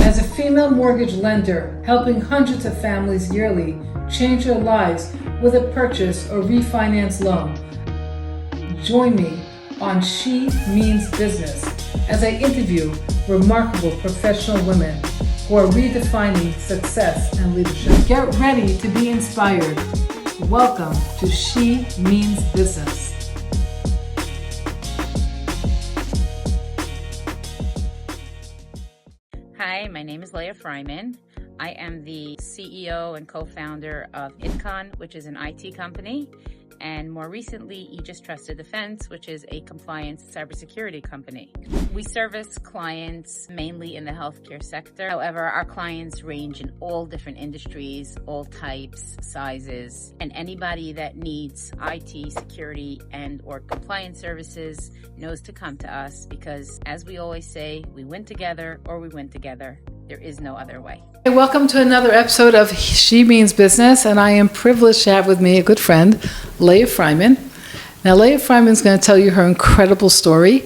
As a female mortgage lender, helping hundreds of families yearly change their lives with a purchase or refinance loan. Join me on She Means Business as I interview remarkable professional women who are redefining success and leadership. Get ready to be inspired. Welcome to She Means Business. Hi, my name is Leah Freiman. I am the CEO and co-founder of ItCon, which is an IT company, and more recently, Aegis Trusted Defense, which is a compliance cybersecurity company. We service clients mainly in the healthcare sector. However, our clients range in all different industries, all types, sizes, and anybody that needs IT, security, and or compliance services knows to come to us because, as we always say, we win together or we win together. There is no other way. Hey, welcome to another episode of She Means Business, and I am privileged to have with me a good friend, Leah Freiman. Now, Leah Freiman is going to tell you her incredible story,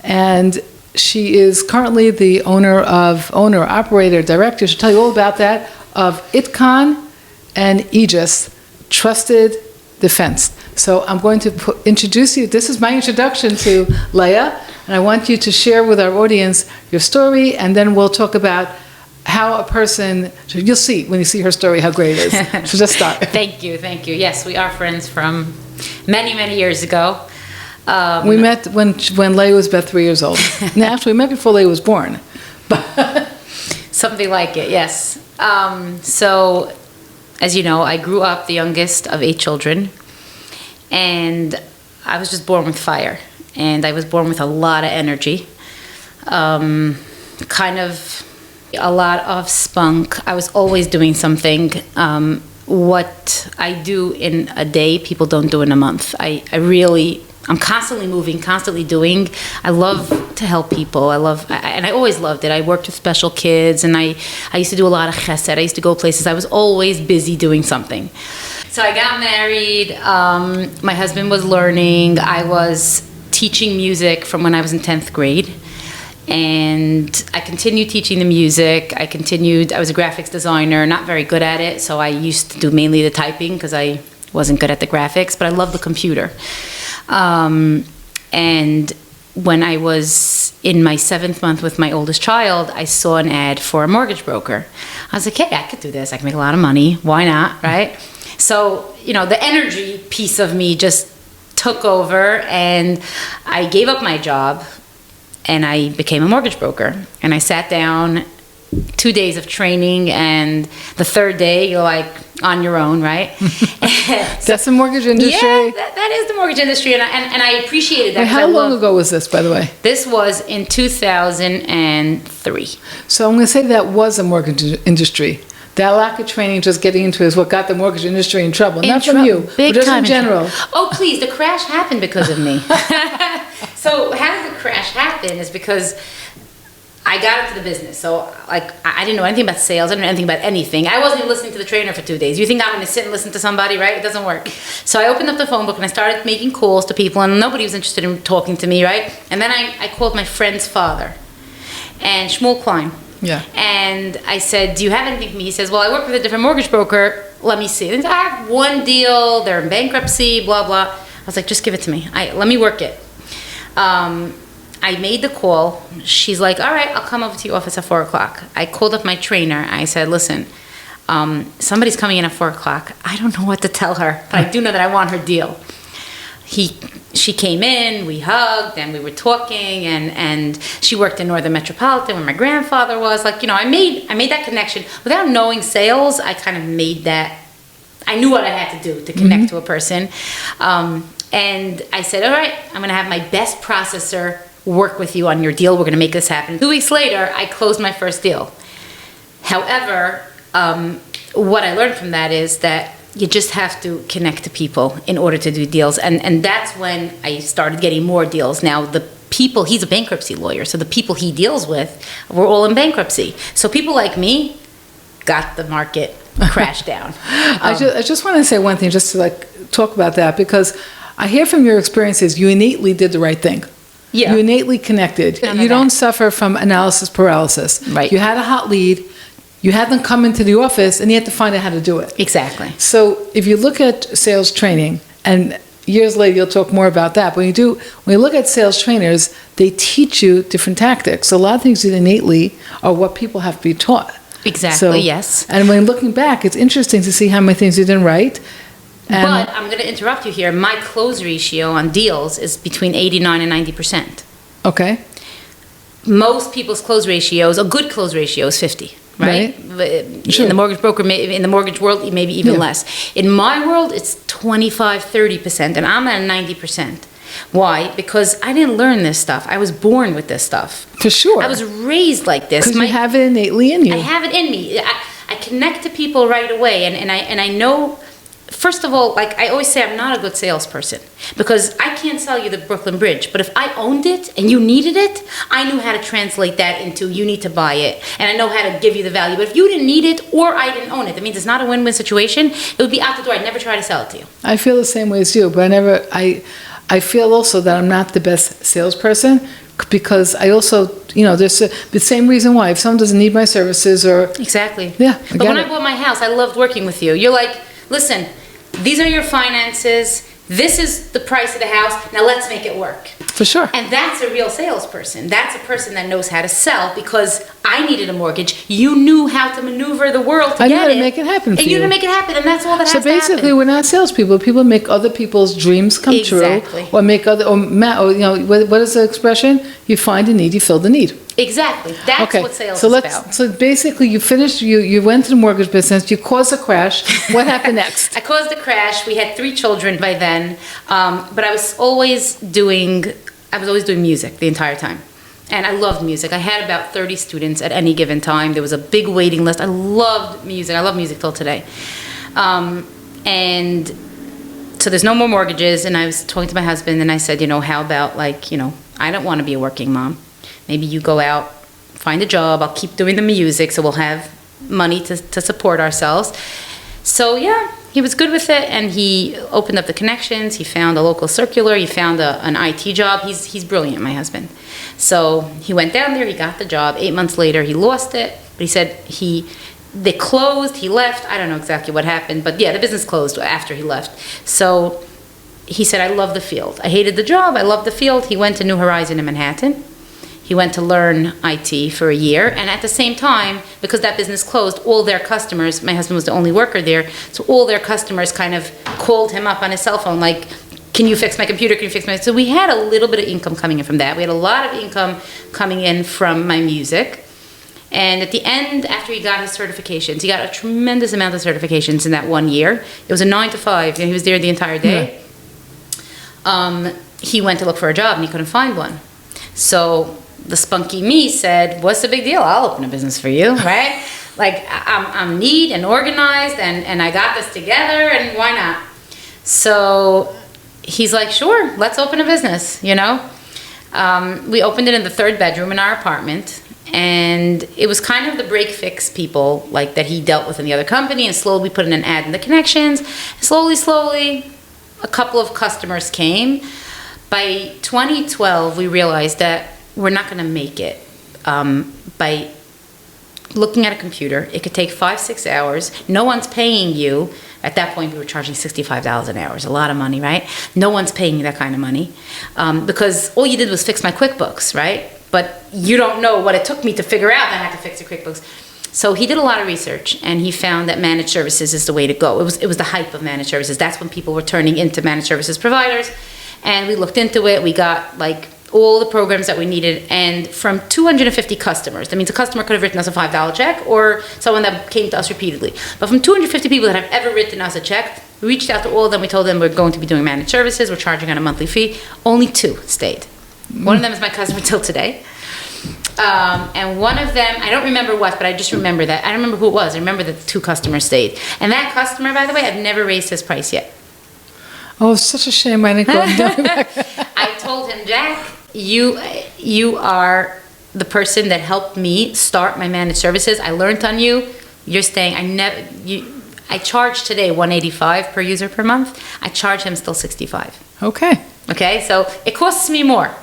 and she is currently the operator, director, she'll tell you all about that, of ItCon and Aegis, Trusted Defense. So I'm going to introduce you. This is my introduction to Leah, and I want you to share with our audience your story, and then we'll talk about how a person, you'll see when you see her story how great it is. So just start. Thank you. Yes, we are friends from many, many years ago. We met when Leah was about 3 years old. Now, actually, we met before Leah was born. Something like it, yes. So, as you know, I grew up the youngest of 8 children, and I was just born with fire. And I was born with a lot of energy, kind of a lot of spunk. I was always doing something. What I do in a day, people don't do in a month. I'm constantly moving, constantly doing. I love to help people. And I always loved it. I worked with special kids, and I used to do a lot of chesed. I used to go places. I was always busy doing something. So I got married. My husband was learning. I was teaching music from when I was in 10th grade. And I continued teaching the music. I was a graphics designer, not very good at it. So I used to do mainly the typing because I wasn't good at the graphics, but I love the computer. And when I was in my 7th month with my oldest child, I saw an ad for a mortgage broker. I was like, hey, I could do this. I can make a lot of money. Why not, right? So, the energy piece of me just took over, and I gave up my job, and I became a mortgage broker. And I sat down, 2 days of training, and the 3rd day, you're like on your own, right? That's the mortgage industry? Yeah, that is the mortgage industry, and I appreciated that. Wait, how long ago was this, by the way? This was in 2003. So I'm going to say that was a mortgage industry. That lack of training, just getting into it, is what got the mortgage industry in trouble. Not from you, but just in general. Oh, please, the crash happened because of me. So how did the crash happen is because I got into the business. So, I didn't know anything about sales. I didn't know anything about anything. I wasn't even listening to the trainer for 2 days. You think I'm going to sit and listen to somebody, right? It doesn't work. So I opened up the phone book and I started making calls to people, and nobody was interested in talking to me, right? And then I called my friend's father, and Shmuel Klein. Yeah. And I said, do you have anything for me? He says, well, I work with a different mortgage broker. Let me see. And I have one deal. They're in bankruptcy, blah, blah. I was like, just give it to me. Let me work it. I made the call. She's like, all right, I'll come over to your office at 4 o'clock. I called up my trainer. I said, listen, somebody's coming in at 4 o'clock. I don't know what to tell her, but I do know that I want her deal. She came in, we hugged, and we were talking, and she worked in Northern Metropolitan where my grandfather was. I made that connection. Without knowing sales, I kind of made that. I knew what I had to do to connect to a person. And I said, all right, I'm going to have my best processor work with you on your deal. We're going to make this happen. 2 weeks later, I closed my first deal. However, what I learned from that is that you just have to connect to people in order to do deals. And that's when I started getting more deals. Now, the people, he's a bankruptcy lawyer, so the people he deals with were all in bankruptcy. So people like me got the market crashed down. I just want to say one thing, just to talk about that, because I hear from your experiences, you innately did the right thing. Yeah. You're innately connected. None of You don't that. suffer from analysis paralysis. Right. You had a hot lead, you had them come into the office, and you had to find out how to do it. Exactly. So if you look at sales training, and years later you'll talk more about that, but when you look at sales trainers, they teach you different tactics. So a lot of things that innately are what people have to be taught. Exactly, yes. And when looking back, it's interesting to see how many things you didn't write. And But I'm going to interrupt you here. My close ratio on deals is between 89 and 90%. okay. Most people's close ratios, a good close ratio is 50, right? Sure. In the mortgage broker, in the mortgage world, maybe even Yeah. less. In my world, it's 25, 30%, and I'm at 90%. Why? Because I didn't learn this stuff. I was born with this stuff. For sure. I was raised like this. Because you have it innately in you. I have it in me. I connect to people right away, and I know. First of all, like I always say, I'm not a good salesperson because I can't sell you the Brooklyn Bridge. But if I owned it and you needed it, I knew how to translate that into you need to buy it, and I know how to give you the value. But if you didn't need it or I didn't own it, that means it's not a win-win situation. It would be out the door. I'd never try to sell it to you. I feel the same way as you, but I feel also that I'm not the best salesperson because I also, there's the same reason why. If someone doesn't need my services or... Exactly. Yeah, I But get when it. I bought my house, I loved working with you. You're like, listen, these are your finances. This is the price of the house. Now let's make it work. For sure. And that's a real salesperson. That's a person that knows how to sell because I needed a mortgage. You knew how to maneuver the world to I knew get how to it. make it happen for And you you. to make it happen, and that's all that So has to happen. basically, we're not salespeople. People make other people's dreams come Exactly. true, or make other, what is the expression? You find a need, you fill the need. Exactly. That's what sales so is let's. about. So basically, you finished. You went to the mortgage business. You caused a crash. What happened next? I caused a crash. We had 3 children by then, but I was always doing music the entire time. And I loved music. I had about 30 students at any given time. There was a big waiting list. I loved music. I love music till today. And so there's no more mortgages. And I was talking to my husband and I said, how about I don't want to be a working mom. Maybe you go out, find a job. I'll keep doing the music so we'll have money to support ourselves. So yeah, he was good with it, and he opened up the connections. He found a local circular. He found an IT job. He's brilliant, my husband. So he went down there. He got the job. 8 months later, he lost it. But he said they closed. He left. I don't know exactly what happened, but yeah, the business closed after he left. So he said, I love the field. I hated the job. I loved the field. He went to New Horizon in Manhattan. He went to learn IT for a year, and at the same time, because that business closed, all their customers, my husband was the only worker there, so all their customers kind of called him up on his cell phone, like, can you fix my computer, can you fix my... So we had a little bit of income coming in from that. We had a lot of income coming in from my music. And at the end, after he got his certifications, he got a tremendous amount of certifications in that 1 year. It was a 9 to 5, and he was there the entire day. Yeah. He went to look for a job, and he couldn't find one. So the spunky me said, what's the big deal? I'll open a business for you, right? Like, I'm neat and organized, and I got this together, and why not? So he's like, sure, let's open a business, We opened it in the 3rd bedroom in our apartment, and it was kind of the break-fix people, like, that he dealt with in the other company, and slowly we put in an ad in the connections. Slowly, a couple of customers came. By 2012, we realized that we're not going to make it by looking at a computer. It could take 5-6 hours. No one's paying you. At that point, we were charging $65 an hour. It's a lot of money, right? No one's paying you that kind of money because all you did was fix my QuickBooks, right? But you don't know what it took me to figure out that I had to fix the QuickBooks. So he did a lot of research, and he found that managed services is the way to go. It was the hype of managed services. That's when people were turning into managed services providers. And we looked into it. We got all the programs that we needed, and from 250 customers, that means a customer could have written us a $5 check or someone that came to us repeatedly. But from 250 people that have ever written us a check, we reached out to all of them. We told them we're going to be doing managed services. We're charging on a monthly fee. Only 2 stayed. One of them is my customer till today. And one of them, I don't remember what, but I just remember that. I don't remember who it was. I remember that 2 customers stayed. And that customer, by the way, I've never raised his price yet. Oh, it's such a shame I didn't go back. I told him, Jack, you are the person that helped me start my managed services. I learned on you. You're staying. I charge today $185 per user per month. I charge him still $65. Okay. Okay, so it costs me more.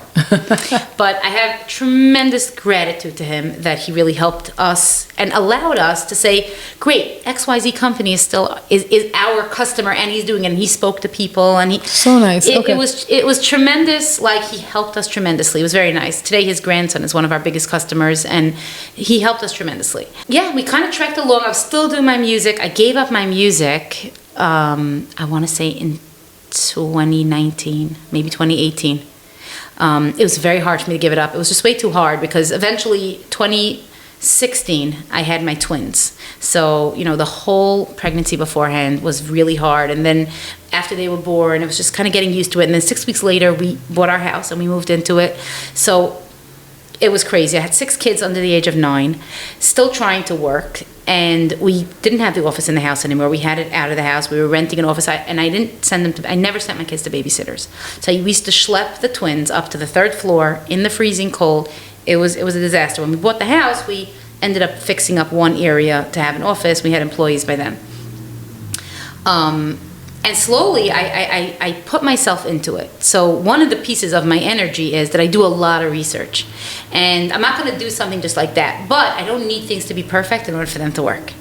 But I have tremendous gratitude to him that he really helped us and allowed us to say, great, XYZ company is still is our customer, and he's doing it, and he spoke to people, and he So nice. Okay. it was tremendous. Like, he helped us tremendously. It was very nice. Today his grandson is one of our biggest customers, and he helped us tremendously. Yeah, we kind of trekked along. I was still doing my music. I gave up my music, I want to say in 2019, maybe 2018. It was very hard for me to give it up. It was just way too hard, because eventually 2016 I had my twins. So, you know, the whole pregnancy beforehand was really hard. And then after they were born, it was just kind of getting used to it. And then 6 weeks later, we bought our house and we moved into it. So it was crazy. I had 6 kids under the age of 9, still trying to work. And we didn't have the office in the house anymore. We had it out of the house. We were renting an office. I didn't send them to, I never sent my kids to babysitters. So we used to schlep the twins up to the 3rd floor in the freezing cold. It was a disaster. When we bought the house, we ended up fixing up one area to have an office. We had employees by then. And slowly, I put myself into it. So one of the pieces of my energy is that I do a lot of research. And I'm not going to do something just like that. But I don't need things to be perfect in order for them to work.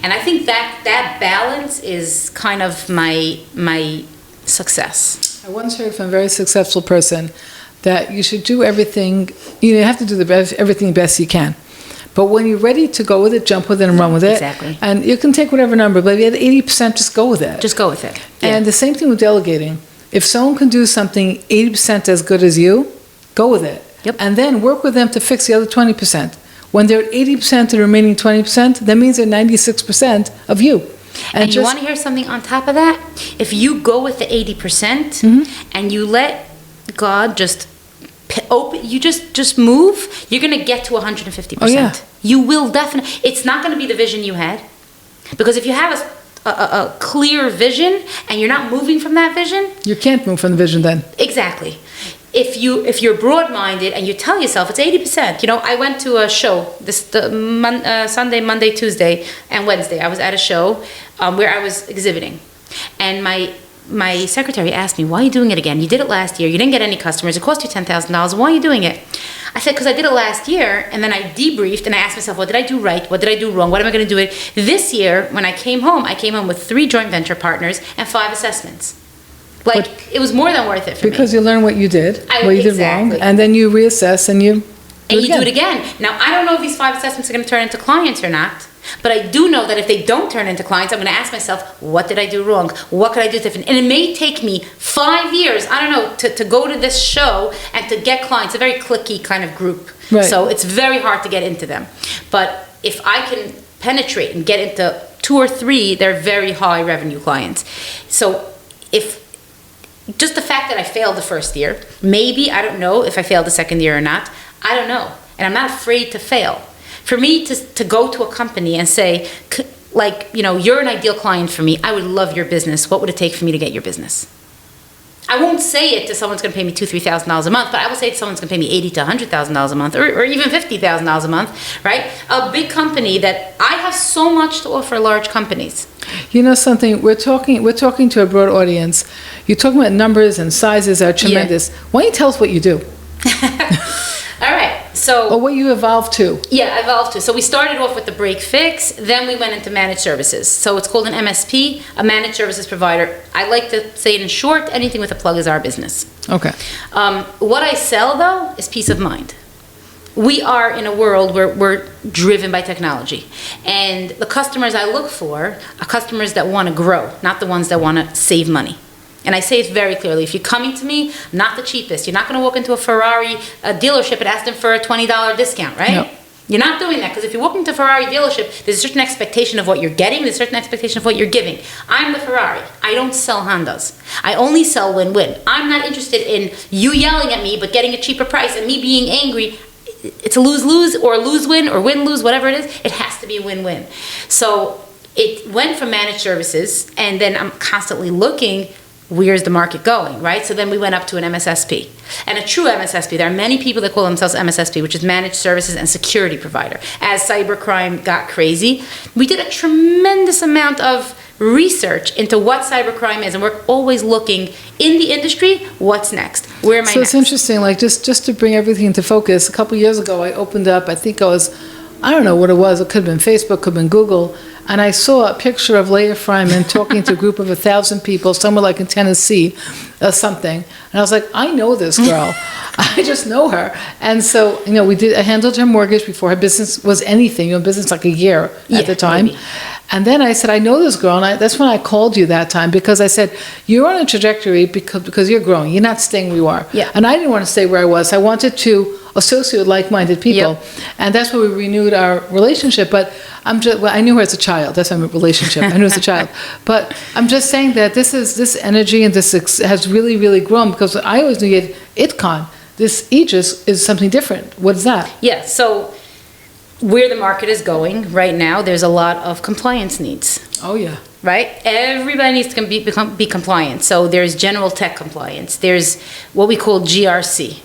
And I think that balance is kind of my success. I once heard from a very successful person that you should do everything, you have to do everything best you can. But when you're ready to go with it, jump with it and run with it. Exactly. And you can take whatever number, but if you had 80%, just go with it. Just go with it. Yeah. And the same thing with delegating. If someone can do something 80% as good as you, go with it. Yep. And then work with them to fix the other 20%. When they're at 80% of the remaining 20%, that means they're 96% of you. And you want to hear something on top of that? If you go with the 80% and you let God just open, you just move, you're going to get to 150%. Oh, yeah. You will definitely. It's not going to be the vision you had, because if you have a clear vision and you're not moving from that vision, you can't move from the vision then. Exactly. If you're broad-minded and you tell yourself it's 80%, you know, I went to a show Sunday, Monday, Tuesday, and Wednesday. I was at a show where I was exhibiting, and my secretary asked me, why are you doing it again? You did it last year. You didn't get any customers. It cost you $10,000. Why are you doing it? I said, because I did it last year, and then I debriefed, and I asked myself, what did I do right? What did I do wrong? What am I going to do it? This year, when I came home with 3 joint venture partners and 5 assessments. Like, it was more than worth it for me. Because you learn what you did, what you did wrong, and then you reassess and you do it again. Now, I don't know if these 5 assessments are going to turn into clients or not. But I do know that if they don't turn into clients, I'm going to ask myself, what did I do wrong? What could I do different? And it may take me 5 years, I don't know, to go to this show and to get clients. A very cliquey kind of group. Right. So it's very hard to get into them. But if I can penetrate and get into 2 or 3, they're very high revenue clients. So if just the fact that I failed the first year, maybe, I don't know if I failed the second year or not, I don't know. And I'm not afraid to fail. For me to go to a company and say, like, you know, you're an ideal client for me. I would love your business. What would it take for me to get your business? I won't say it to someone's going to pay me $2,000, $3,000 a month, but I will say to someone's going to pay me $80,000 to $100,000 a month, or even $50,000 a month, right? A big company that I have so much to offer large companies. You know something? We're talking to a broad audience. You're talking about numbers and sizes are tremendous. Yeah. Why don't you tell us what you do? All right. So, or what you evolved to. Yeah, evolved to. So we started off with the break fix, then we went into managed services. So it's called an MSP, a managed services provider. I like to say it in short, anything with a plug is our business. Okay. What I sell, though, is peace of mind. We are in a world where we're driven by technology. And the customers I look for are customers that want to grow, not the ones that want to save money. And I say it very clearly. If you're coming to me, I'm not the cheapest. You're not going to walk into a Ferrari dealership and ask them for a $20 discount, right? No. You're not doing that, because if you walk into a Ferrari dealership, there's a certain expectation of what you're getting, there's a certain expectation of what you're giving. I'm the Ferrari. I don't sell Hondas. I only sell win-win. I'm not interested in you yelling at me but getting a cheaper price and me being angry. It's a lose-lose or lose-win or win-lose, whatever it is. It has to be a win-win. So it went from managed services, and then I'm constantly looking, where's the market going, right? So then we went up to an MSSP. And a true MSSP, there are many people that call themselves MSSP, which is Managed Services and Security Provider. As cybercrime got crazy, we did a tremendous amount of research into what cybercrime is, and we're always looking in the industry, what's next? Where am I So next? it's interesting, like just to bring everything into focus, a couple of years ago I opened up, I don't know what it was, it could have been Facebook, could have been Google, and I saw a picture of Leah Freiman talking to a group of 1,000 people, somewhere like in Tennessee or something. And I was like, I know this girl. I just know her. And so, I handled her mortgage before her business was anything, business like a year at the time. Maybe. And then I said, I know this girl, and that's when I called you that time, because I said, you're on a trajectory because you're growing. You're not staying where you are. Yeah. And I didn't want to stay where I was. I wanted to associate with like-minded people. Yep. And that's why we renewed our relationship. But I knew her as a child. That's my relationship. I knew her as a child. But I'm just saying that this energy and this has really, really grown, because I always knew you had ItCon. This Aegis is something different. What is that? Yeah, so where the market is going right now, there's a lot of compliance needs. Oh, yeah. Right? Everybody needs to be compliant. So there's general tech compliance. There's what we call GRC.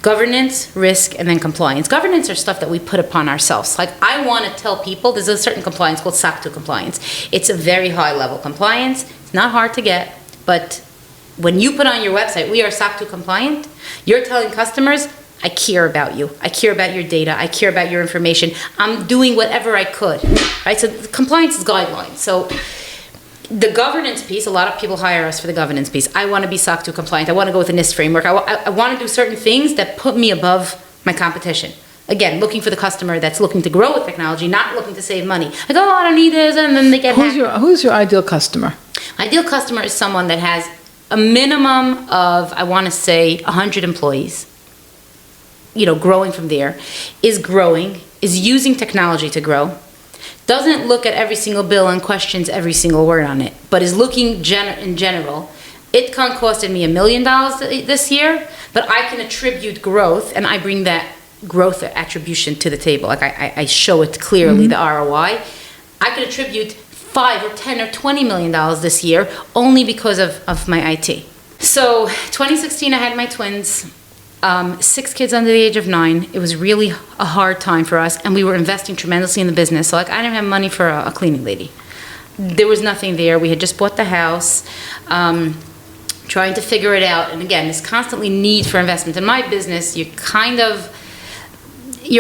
Governance, risk, and then compliance. Governance are stuff that we put upon ourselves. Like, I want to tell people there's a certain compliance called SOC 2 compliance. It's a very high level compliance. It's not hard to get, but when you put on your website, we are SOC 2 compliant, you're telling customers, I care about you. I care about your data. I care about your information. I'm doing whatever I could, right? So compliance is guidelines. So the governance piece, a lot of people hire us for the governance piece. I want to be SOC 2 compliant. I want to go with the NIST framework. I want to do certain things that put me above my competition. Again, looking for the customer that's looking to grow with technology, not looking to save money. Like, oh, I don't need this, and then they get hacked. Who's your ideal customer? Ideal customer is someone that has a minimum of, I want to say, 100 employees. Growing from there, is using technology to grow, doesn't look at every single bill and questions every single word on it, but is looking in general. ItCon costed me $1 million this year, but I can attribute growth, and I bring that growth attribution to the table. Like, I show it clearly, the ROI. I could attribute $5 or $10 or $20 million this year only because of my IT. So 2016, I had my twins. 6 kids under the age of 9. It was really a hard time for us, and we were investing tremendously in the business. So, I didn't have money for a cleaning lady. There was nothing there. We had just bought the house, trying to figure it out. And again, this constantly need for investment. In my business, your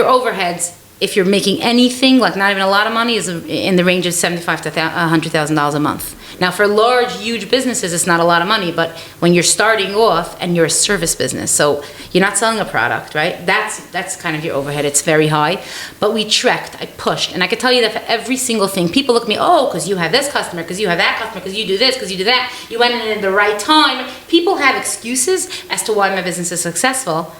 overheads, if you're making anything, like not even a lot of money, is in the range of $75,000 to $100,000 a month. Now, for large, huge businesses, it's not a lot of money, but when you're starting off and you're a service business, so you're not selling a product, right? That's kind of your overhead. It's very high. But we trekked, I pushed, and I could tell you that for every single thing, people look at me, oh, because you have this customer, because you have that customer, because you do this, because you do that, you went in at the right time. People have excuses as to why my business is successful.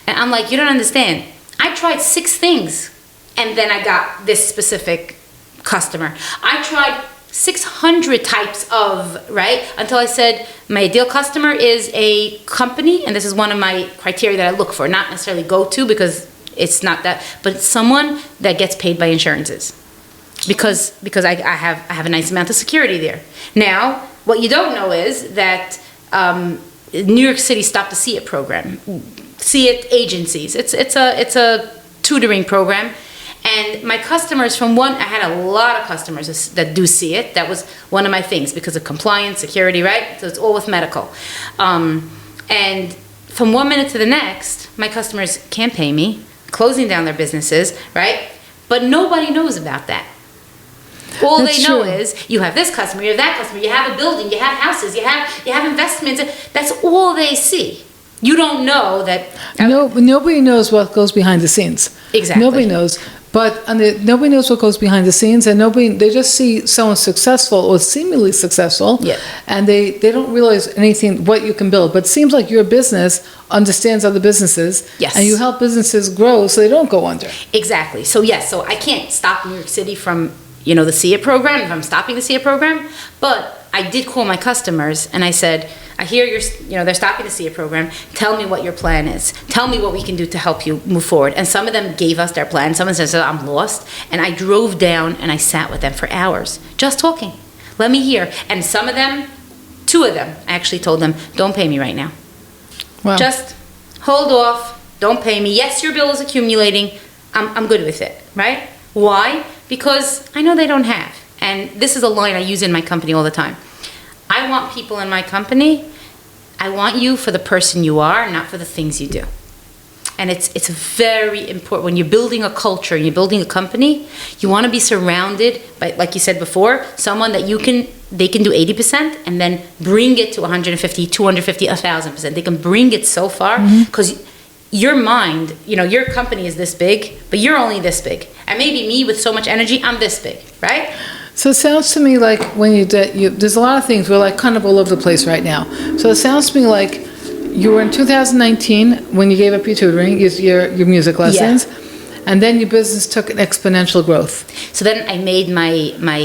And I'm like, you don't understand. I tried 6 things, and then I got this specific customer. I tried 600 types of, right? Until I said, my ideal customer is a company, and this is one of my criteria that I look for, not necessarily go to because it's not that, but it's someone that gets paid by insurances. Because I have a nice amount of security there. Now, what you don't know is that New York City stopped the See It program. See It agencies. It's a tutoring program. And my customers I had a lot of customers that do See It. That was one of my things because of compliance, security, right? So it's all with medical. And from one minute to the next, my customers can't pay me, closing down their businesses, right? But nobody knows about that. All they know is you have this customer, you have that customer, you have a building, you have houses, you have investments. That's all they see. You don't know that. Nobody knows what goes behind the scenes. Exactly. Nobody knows. But nobody knows what goes behind the scenes, and they just see someone successful or seemingly successful, and they don't realize anything what you can build. But it seems like your business understands other businesses, and you help businesses grow so they don't go under. Exactly. So yes, so I can't stop New York City from the See It program if I'm stopping the See It program, but I did call my customers and I said, I hear they're stopping the See It program. Tell me what your plan is. Tell me what we can do to help you move forward. And some of them gave us their plan. Someone said, I'm lost. And I drove down and I sat with them for hours, just talking. Let me hear. And some of them, 2 of them, I actually told them, don't pay me right now. Wow. Just hold off. Don't pay me. Yes, your bill is accumulating. I'm good with it, right? Why? Because I know they don't have. and this is a line I use in my company all the time. I want people in my company, I want you for the person you are, not for the things you do. And it's very important when you're building a culture and you're building a company, you want to be surrounded by, like you said before, someone that they can do 80% and then bring it to 150, 250, 1,000%. They can bring it so far because your mind, your company is this big, but you're only this big. And maybe me with so much energy, I'm this big, right? So it sounds to me like when there's a lot of things, we're like kind of all over the place right now. So it sounds to me like you were in 2019 when you gave up your tutoring, your music lessons, and then your business took an exponential growth. So then I made my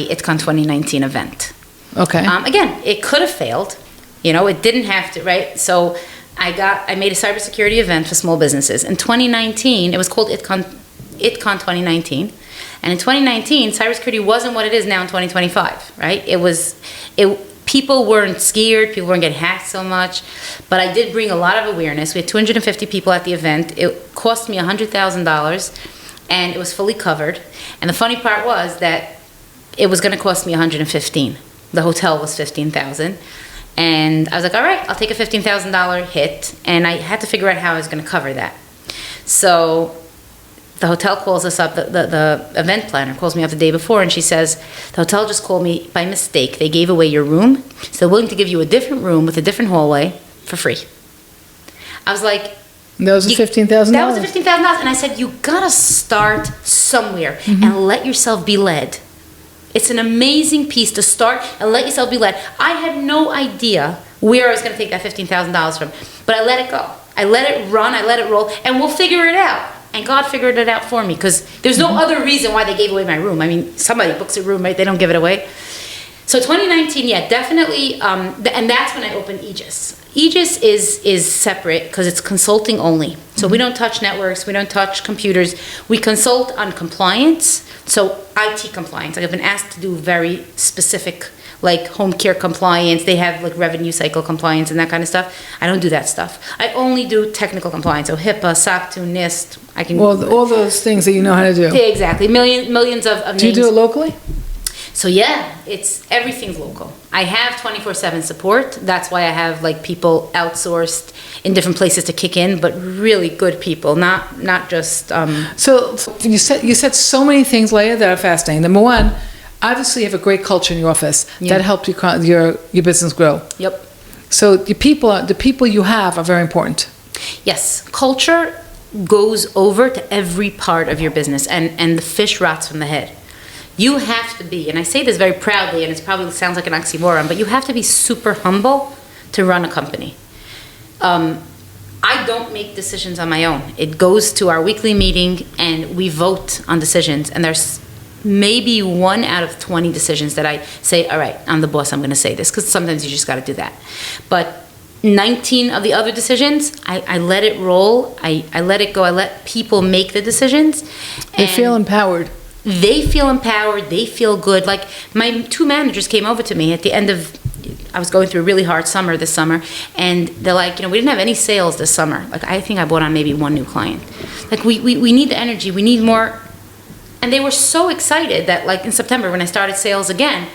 ItCon 2019 event. Okay. Again, it could have failed. It didn't have to, right? So I made a cybersecurity event for small businesses. In 2019, it was called ItCon 2019. And in 2019, cybersecurity wasn't what it is now in 2025, right? People weren't scared, people weren't getting hacked so much, but I did bring a lot of awareness. We had 250 people at the event. It cost me $100,000, and it was fully covered. And the funny part was that it was going to cost me $115,000. The hotel was $15,000, and I was like, all right, I'll take a $15,000 hit, and I had to figure out how I was going to cover that. So the hotel calls us up, the event planner calls me up the day before, and she says, the hotel just called me by mistake. They gave away your room, so they're willing to give you a different room with a different hallway for free. I was like... That was $15,000? That was $15,000, and I said, you gotta start somewhere and let yourself be led. It's an amazing piece to start and let yourself be led. I had no idea where I was gonna take that $15,000 from, but I let it go. I let it run, I let it roll, and we'll figure it out. And God figured it out for me because there's no other reason why they gave away my room. I mean, somebody books a room, right? They don't give it away. So 2019, yeah, definitely. And that's when I opened Aegis. Aegis is separate because it's consulting only. So we don't touch networks. We don't touch computers. We consult on compliance. So IT compliance. I've been asked to do very specific, like home care compliance. They have like revenue cycle compliance and that kind of stuff. I don't do that stuff. I only do technical compliance. So HIPAA, SOC 2, NIST. I can. Well, all those things that you know how to do. Yeah, exactly. Millions of names. Do you do it locally? So yeah, everything's local. I have 24/7 support. That's why I have like people outsourced in different places to kick in, but really good people, not just. So you said so many things, Leah, that are fascinating. Number one, obviously you have a great culture in your office that helped your business grow. Yep. So the people you have are very important. Yes, culture goes over to every part of your business, and the fish rots from the head. You have to be, and I say this very proudly, and it probably sounds like an oxymoron, but you have to be super humble to run a company. I don't make decisions on my own. It goes to our weekly meeting, and we vote on decisions, and there's maybe 1 out of 20 decisions that I say, all right, I'm the boss, I'm going to say this, because sometimes you just got to do that. But 19 of the other decisions, I let it roll, I let it go, I let people make the decisions. They feel empowered. They feel empowered, they feel good. Like my 2 managers came over to me at the end of, I was going through a really hard summer this summer, and they're like, we didn't have any sales this summer. Like I think I brought on maybe 1 new client. Like we need the energy, we need more. And they were so excited that like in September when I started sales again,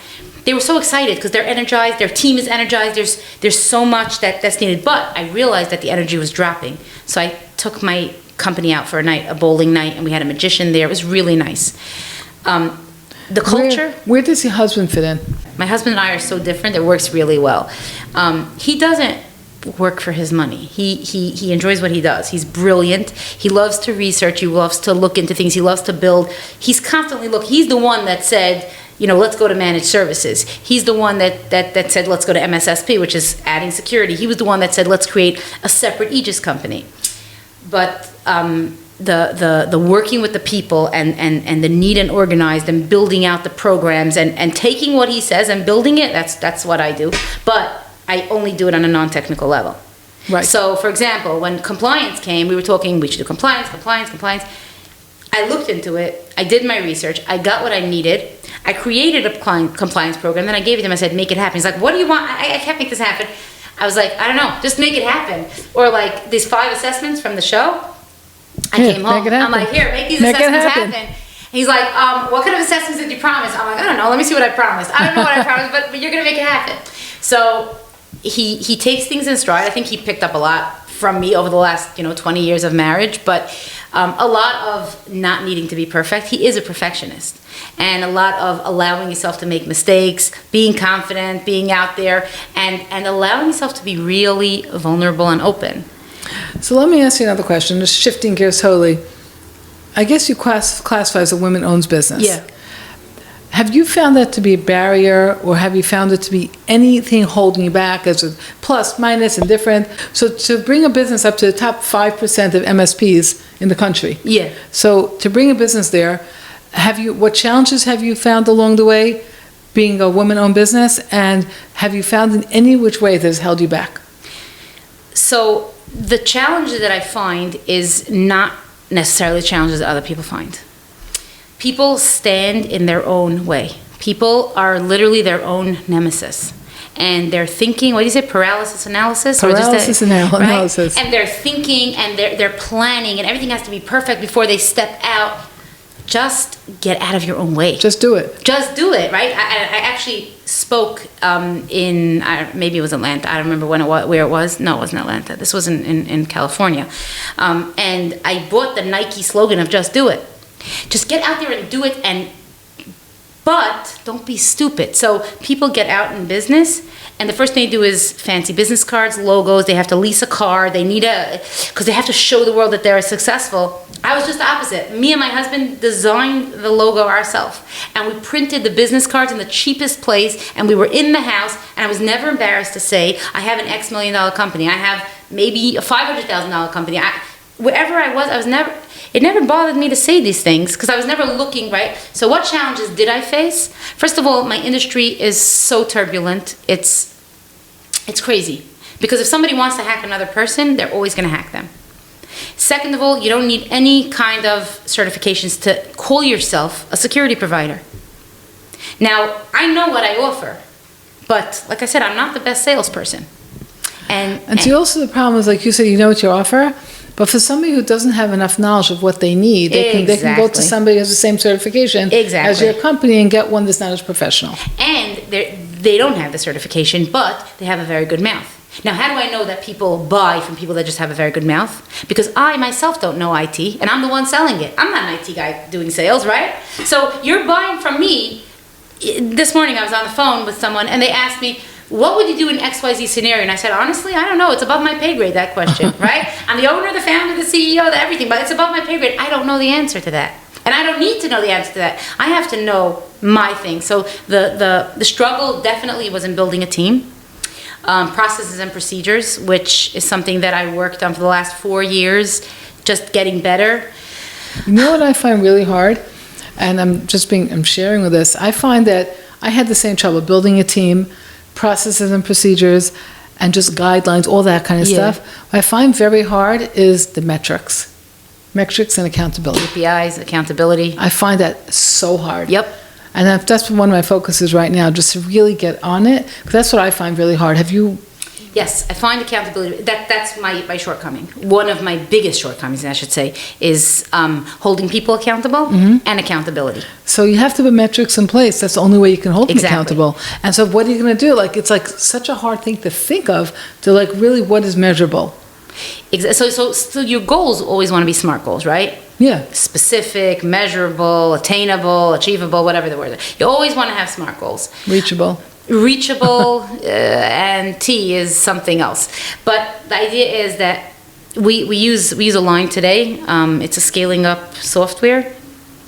they were so excited because they're energized, their team is energized, there's so much that's needed. But I realized that the energy was dropping. So I took my company out for a bowling night, and we had a magician there. It was really nice. The culture. Where does your husband fit in? My husband and I are so different. It works really well. He doesn't work for his money. He enjoys what he does. He's brilliant. He loves to research. He loves to look into things. He loves to build. He's constantly looking. He's the one that said, let's go to managed services. He's the one that said, let's go to MSSP, which is adding security. He was the one that said, let's create a separate Aegis company. But the working with the people and the neat and organized and building out the programs and taking what he says and building it, that's what I do. But I only do it on a non-technical level. Right. So, for example, when compliance came, we were talking, we should do compliance. I looked into it. I did my research. I got what I needed. I created a compliance program. Then I gave it to him. I said, make it happen. He's like, what do you want? I can't make this happen. I was like, I don't know, just make it happen. Or like these 5 assessments from the show. I came home. I'm like, here, make these assessments happen. He's like, what kind of assessments did you promise? I'm like, I don't know. Let me see what I promised. I don't know what I promised, but you're going to make it happen. So he takes things in stride. I think he picked up a lot from me over the last 20 years of marriage, but a lot of not needing to be perfect. He is a perfectionist, and a lot of allowing yourself to make mistakes, being confident, being out there, and allowing yourself to be really vulnerable and open. So let me ask you another question, just shifting gears totally. I guess you classify as a women-owned business. Yeah. Have you found that to be a barrier, or have you found it to be anything holding you back as a plus, minus, indifferent? So to bring a business up to the top 5% of MSPs in the country. Yeah. So to bring a business there, what challenges have you found along the way being a woman-owned business, and have you found in any which way that has held you back? So the challenge that I find is not necessarily challenges that other people find. People stand in their own way. People are literally their own nemesis. And they're thinking, what do you say, paralysis analysis? Paralysis analysis. Right? And they're thinking and they're planning, and everything has to be perfect before they step out. Just get out of your own way. Just do it. Just do it, right? I actually spoke in, maybe it was Atlanta. I don't remember where it was. No, it wasn't Atlanta. This was in California. And I bought the Nike slogan of just do it. Just get out there and do it, but don't be stupid. So people get out in business, and the first thing they do is fancy business cards, logos. They have to lease a car. They need because they have to show the world that they're successful. I was just the opposite. Me and my husband designed the logo ourselves, and we printed the business cards in the cheapest place, and we were in the house, and I was never embarrassed to say, I have an X million dollar company. I have maybe a $500,000 company. Wherever I was never, it never bothered me to say these things because I was never looking, right? So what challenges did I face? First of all, my industry is so turbulent. It's crazy. Because if somebody wants to hack another person, they're always going to hack them. Second of all, you don't need any kind of certifications to call yourself a security provider. Now, I know what I offer, but like I said, I'm not the best salesperson. And see, also the problem is, like you said, you know what you offer, but for somebody who doesn't have enough knowledge of what they need, they can go to somebody who has the same certification as your company and get one that's not as professional. And they don't have the certification, but they have a very good mouth. Now, how do I know that people buy from people that just have a very good mouth? Because I myself don't know IT, and I'm the one selling it. I'm not an IT guy doing sales, right? So you're buying from me. This morning I was on the phone with someone, and they asked me, what would you do in XYZ scenario? And I said, honestly, I don't know. It's above my pay grade, that question, right? I'm the owner, the founder, the CEO, everything, but it's above my pay grade. I don't know the answer to that. And I don't need to know the answer to that. I have to know my thing. So the struggle definitely was in building a team. Processes and procedures, which is something that I worked on for the last 4 years, just getting better. You know what I find really hard? And I'm sharing with this. I find that I had the same trouble building a team, processes and procedures, and just guidelines, all that kind of stuff. What I find very hard is the metrics and accountability. KPIs, accountability. I find that so hard. Yep. And that's one of my focuses right now, just to really get on it, because that's what I find really hard. Have you? Yes, I find accountability. That's my shortcoming. One of my biggest shortcomings, I should say, is holding people accountable and accountability. So you have to put metrics in place. That's the only way you can hold them accountable. And so what are you going to do? Like, it's like such a hard thing to think of, to like really what is measurable. So your goals always want to be SMART goals, right? Yeah. Specific, measurable, attainable, achievable, whatever the word is. You always want to have SMART goals. Reachable, and T is something else. But the idea is that we use a line today. It's a scaling up software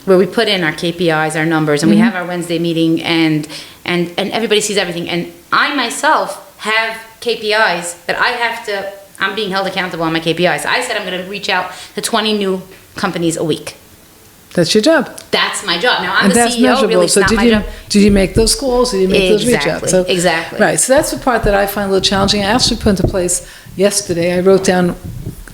where we put in our KPIs, our numbers, and we have our Wednesday meeting, and everybody sees everything. And I myself have KPIs that I'm being held accountable on my KPIs. I said I'm going to reach out to 20 new companies a week. That's your job. That's my job. Now, I'm and the that's CEO, measurable. really, it's so not my job. Did you make those calls? Did you make those reach outs? So, exactly. Right. So that's the part that I find a little challenging. I actually put into place yesterday. I wrote down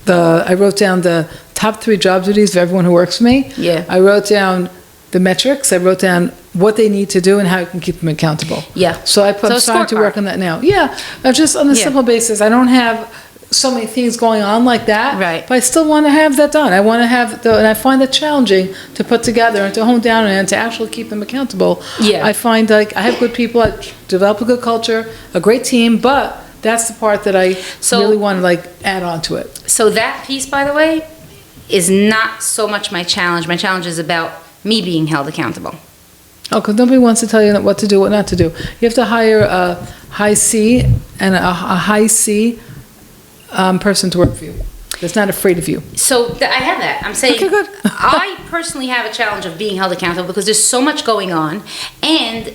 the top 3 job duties of everyone who works for me. Yeah. I wrote down the metrics. I wrote down what they need to do and how you can keep them accountable. Yeah. So I'm starting to work on that now. Yeah. Just on a simple basis. I don't have so many things going on like that. Right. But I still want to have that done. I want to have and I find it challenging to put together and to hone down and to actually keep them accountable. Yeah. I find like I have good people, I develop a good culture, a great team, but that's the part that I really want to like add on to it. So that piece, by the way, is not so much my challenge. My challenge is about me being held accountable. Oh, because nobody wants to tell you what to do, what not to do. You have to hire a high C and a high C person to work for you that's not afraid of you. So I have that. I'm saying, okay, good. I personally have a challenge of being held accountable because there's so much going on. And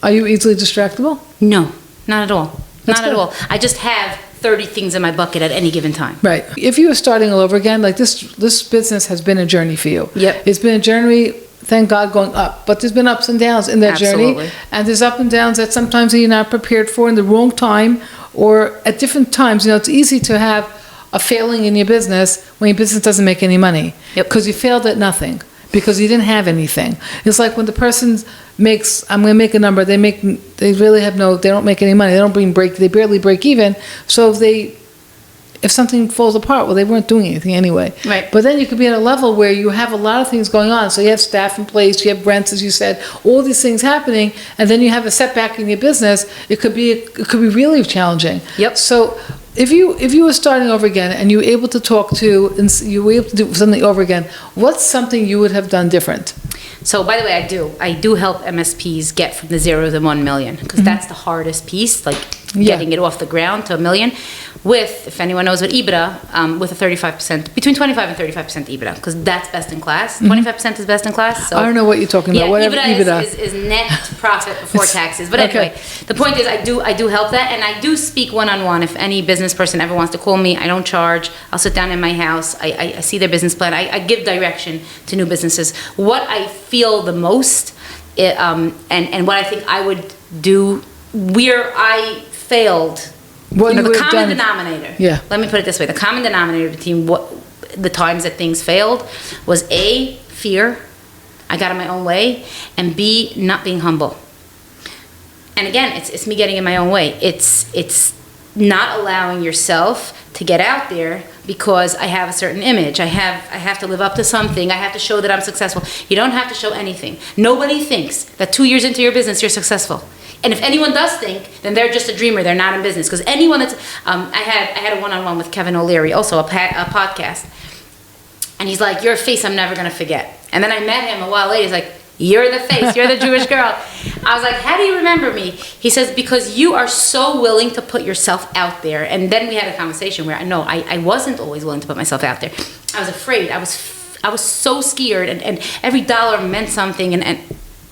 Are you easily distractible? no, not at all. That's Not at good. all. I just have 30 things in my bucket at any given time. Right. If you were starting all over again, like this business has been a journey for you. Yep. It's been a journey, thank God, going up. But there's been ups and downs in that Absolutely. journey. And there's up and downs that sometimes you're not prepared for in the wrong time or at different times. You know, it's easy to have a failing in your business when your business doesn't make any money. Yep. Because you failed at nothing. Because you didn't have anything. It's like when the person makes, I'm going to make a number, they really have they don't make any money. They barely break even. So if something falls apart, well, they weren't doing anything anyway. Right. But then you could be at a level where you have a lot of things going on. So you have staff in place, you have rents, as you said, all these things happening, and then you have a setback in your business. It could be really challenging. Yep. So if you were starting over again and you were able to talk to, and you were able to do something over again, what's something you would have done different? So, by the way, I do help MSPs get from the 0 to the 1 million because that's the hardest piece, like getting it off the ground to $1 million. With, if anyone knows what EBITDA, with a 35%, between 25 and 35% EBITDA, because that's best in class. 25% is best in class. So I don't know what you're talking about. Whatever EBITDA is net profit before taxes. But anyway, the point is I do help that, and I do speak one-on-one. If any business person ever wants to call me, I don't charge. I'll sit down in my house. I see their business plan. I give direction to new businesses. What I feel the most, and what I think I would do where I failed. The common denominator. Yeah. Let me put it this way: the common denominator between the times that things failed was A, fear. I got in my own way, and B, not being humble. And again, it's me getting in my own way. It's not allowing yourself to get out there because I have a certain image. I have to live up to something. I have to show that I'm successful. You don't have to show anything. Nobody thinks that 2 years into your business you're successful. And if anyone does think, then they're just a dreamer. They're not in business. Because anyone that's, I had a one-on-one with Kevin O'Leary, also a podcast, and he's like, "You're a face I'm never gonna forget." And then I met him a while later. He's like, "You're the face. You're the Jewish girl." I was like, "How do you remember me?" He says, "Because you are so willing to put yourself out there." And then we had a conversation where I wasn't always willing to put myself out there. I was afraid. I was so scared, and every dollar meant something, and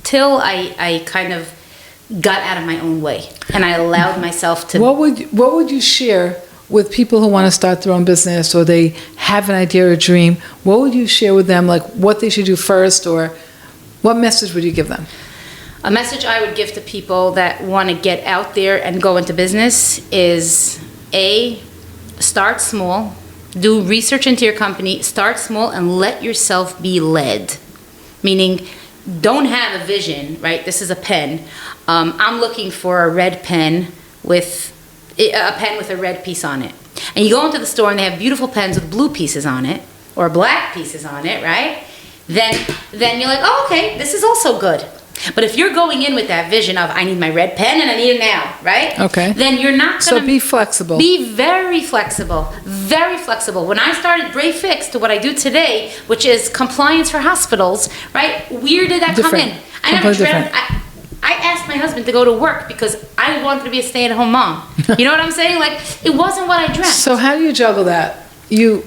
till I kind of got out of my own way and I allowed myself to. What would you share with people who want to start their own business or they have an idea or a dream? What would you share with them, like what they should do first, or what message would you give them? A message I would give to people that want to get out there and go into business is A, start small, do research into your company, start small and let yourself be led. Meaning, don't have a vision, right? This is a pen. I'm looking for a red pen with a red piece on it. And you go into the store and they have beautiful pens with blue pieces on it or black pieces on it, right? Then you're like, "Oh, okay, this is also good." But if you're going in with that vision of, "I need my red pen and I need it now," right? Okay. Then you're not going to... So be flexible. Be very flexible. Very flexible. When I started Brave Fix to what I do today, which is compliance for hospitals, right? Where did that come in? I asked my husband to go to work because I wanted to be a stay-at-home mom. You know what I'm saying? Like, it wasn't what I dreamt. So how do you juggle that? You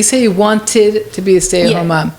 say you wanted to be a stay-at-home mom.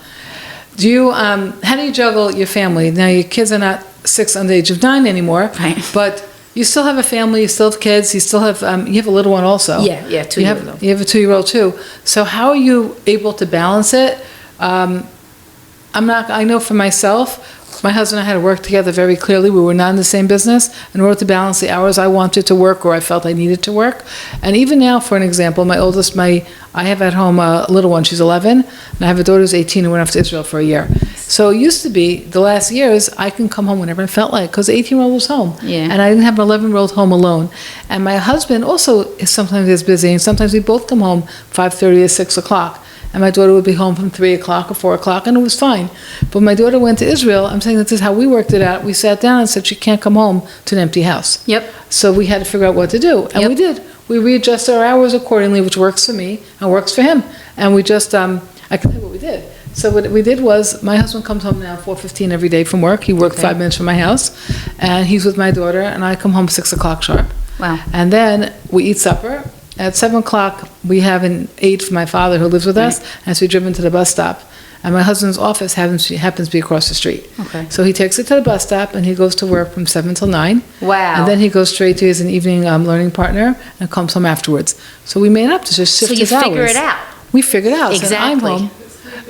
Do you, how do you juggle your family? Now, your kids are not 6 under the age of 9 anymore, right? But you still have a family, you still have kids, you still have, you have a little one also. Yeah, 2-year-old. You have a 2-year-old too. So how are you able to balance it? I know for myself, My husband and I had to work together very clearly. We were not in the same business in order to balance the hours I wanted to work or I felt I needed to work. And even now, for an example, I have at home a little one, she's 11, and I have a daughter who's 18 who went off to Israel for a year. So it used to be, the last years, I can come home whenever I felt like, because the 18-year-old was home. Yeah. And I didn't have an 11-year-old home alone. And my husband also sometimes is busy, and sometimes we both come home 5:30 or 6 o'clock. And my daughter would be home from 3 o'clock or 4 o'clock, and it was fine. But my daughter went to Israel. I'm saying this is how we worked it out. We sat down and said she can't come home to an empty house. Yep. So we had to figure out what to do. And Yep. we did. We readjusted our hours accordingly, which works for me and works for him. And we just, I can tell you what we did. So what we did was, my husband comes home now 4:15 every day from work. He worked 5 minutes from my house. And he's with my daughter, and I come home 6 o'clock sharp. Wow. And then we eat supper. At 7 o'clock, we have an aide from my father who lives with us, and so we driven to the bus stop. And my husband's office happens to be across the street. Okay. So he takes it to the bus stop, and he goes to work from 7 till 9. Wow. And then he goes straight to his evening learning partner and comes home afterwards. So we made up to just shift his hours. So you figure it out. We figured it out. Exactly.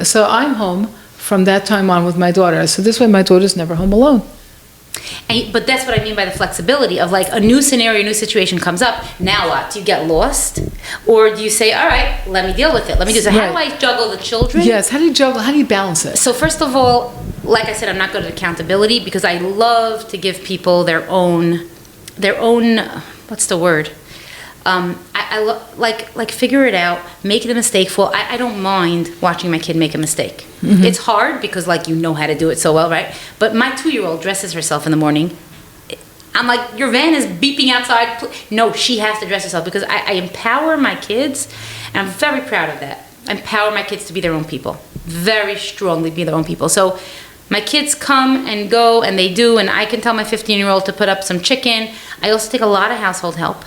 So I'm home from that time on with my daughter. So this way my daughter's never home alone. But that's what I mean by the flexibility of like a new scenario, new situation comes up. Now what? Do you get lost? Or do you say, all right, let me deal with it. Let me do so. How do I juggle the children? Yes. How do you juggle? How do you balance it? So first of all, like I said, I'm not good at accountability because I love to give people their own, what's the word? Like figure it out, make the mistake full. I don't mind watching my kid make a mistake. Mm-hmm. It's hard because like you know how to do it so well, right? But my 2-year-old dresses herself in the morning. I'm like, your van is beeping outside. No, she has to dress herself because I empower my kids, and I'm very proud of that. I empower my kids to be their own people, very strongly be their own people. So my kids come and go, and they do, and I can tell my 15-year-old to put up some chicken. I also take a lot of household help.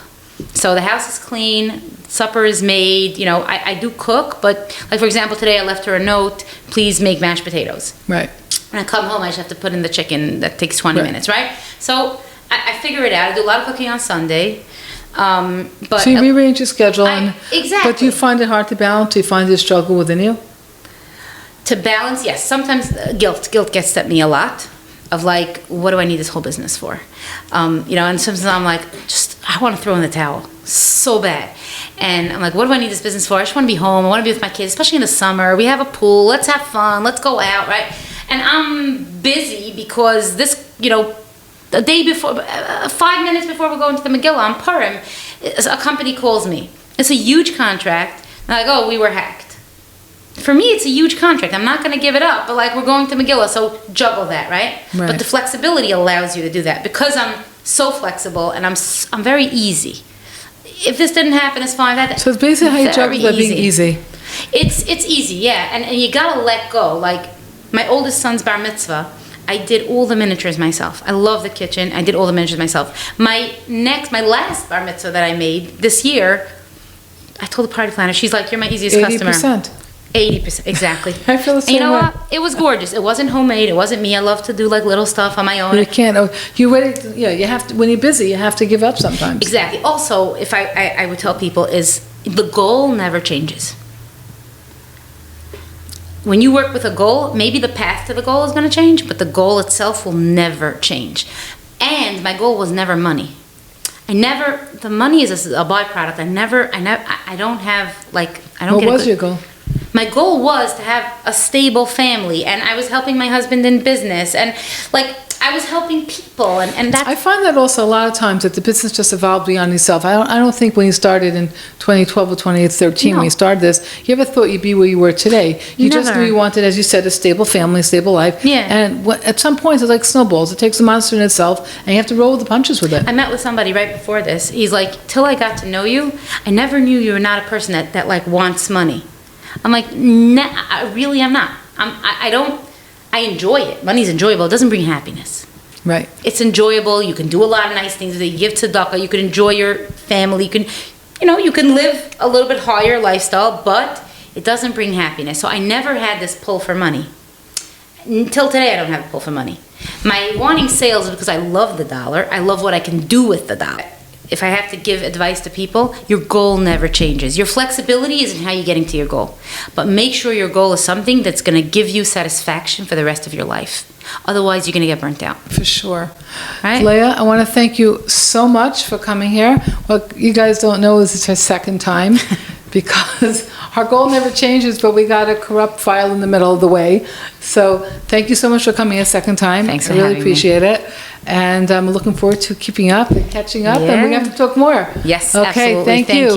So the house is clean, supper is made, you know, I do cook, but like for example, today I left her a note, please make mashed potatoes. Right. When I come home, I just have to put in the chicken, that takes 20 minutes, right? So I figure it out. I do a lot of cooking on Sunday. But so you rearrange your schedule. Exactly. But do you find it hard to balance? Do you find this struggle within you? To balance, yes. Sometimes guilt gets at me a lot. Of like, what do I need this whole business for? You know, and sometimes I'm like, I want to throw in the towel so bad. And I'm like, what do I need this business for? I just want to be home. I want to be with my kids, especially in the summer. We have a pool. Let's have fun. Let's go out, right? And I'm busy because this, you know, the day before, 5 minutes before we're going to the Megillah on Purim, a company calls me. It's a huge contract. And I go, we were hacked. For me, it's a huge contract. I'm not going to give it up, but like we're going to Megillah, so juggle that, right? But the flexibility allows you to do that because I'm so flexible and I'm very easy. If this didn't happen, it's fine. So it's basically how you juggle by being easy. It's easy, yeah, and you gotta let go. Like my oldest son's bar mitzvah, I did all the miniatures myself. I love the kitchen. I did all the miniatures myself. My last bar mitzvah that I made this year, I told the party planner, she's like, "You're my easiest 80%. customer." 80%, exactly. I feel the same way. You know what? It was gorgeous. It wasn't homemade. It wasn't me. I love to do like little stuff on my own. You can't. You ready? You have to. When you're busy, you have to give up sometimes. Exactly. Also, if I would tell people is the goal never changes. When you work with a goal, maybe the path to the goal is going to change, but the goal itself will never change. And my goal was never money. The money is a byproduct. I don't have like, I don't What get a was good, your goal? My goal was to have a stable family, and I was helping my husband in business, and like I was helping people, and that. I find that also a lot of times that the business just evolved beyond yourself. I don't think when you started in 2012 or 2013, when you started this, you ever thought you'd be where you were today. You just knew you wanted, as you said, a stable family, a stable life. Yeah. And at some point, it's like snowballs. It takes a monster in itself, and you have to roll with the punches with it. I met with somebody right before this. He's like, till I got to know you, I never knew you were not a person that like wants money. I'm like, nah, I really am not. I enjoy it. Money's enjoyable. It doesn't bring happiness. Right. It's enjoyable. You can do a lot of nice things with it. You give tzedakah. You can enjoy your family. You can live a little bit higher lifestyle, but it doesn't bring happiness. So I never had this pull for money. Until today, I don't have a pull for money. My wanting sales is because I love the dollar. I love what I can do with the dollar. if I have to give advice to people, your goal never changes. Your flexibility is in how you're getting to your goal. But make sure your goal is something that's going to give you satisfaction for the rest of your life. Otherwise, you're going to get burnt out. For sure. Right? Leah, I want to thank you so much for coming here. What you guys don't know is it's our second time because our goal never changes, but we got a corrupt file in the middle of the way. So thank you so much for coming a second time. Thanks for I really having appreciate it. And I'm looking forward to keeping up and catching up, and we have to talk more. Yes, okay, absolutely. thank you.